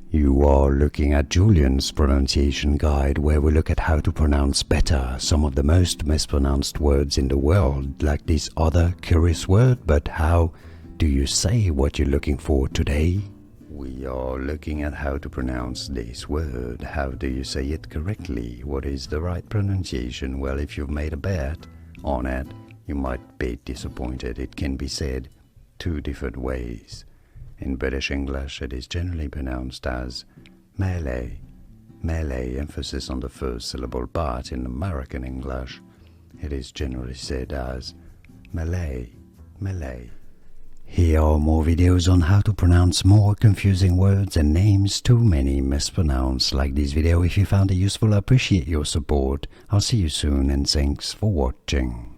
You are looking at Julian's pronunciation guide, where we look at how to pronounce better some of the most mispronounced words in the world, like this other curious word. But how do you say what you're looking for today? We are looking at how to pronounce this word. How do you say it correctly? What is the right pronunciation? Well, if you've made a bet on it, you might be disappointed. It can be said two different ways. In British English, it is generally pronounced as melee, emphasis on the first syllable, but in American English, it is generally said as Malay. Here are more videos on how to pronounce more confusing words and names too many mispronounced. Like this video if you found it useful. I appreciate your support. I'll see you soon and thanks for watching.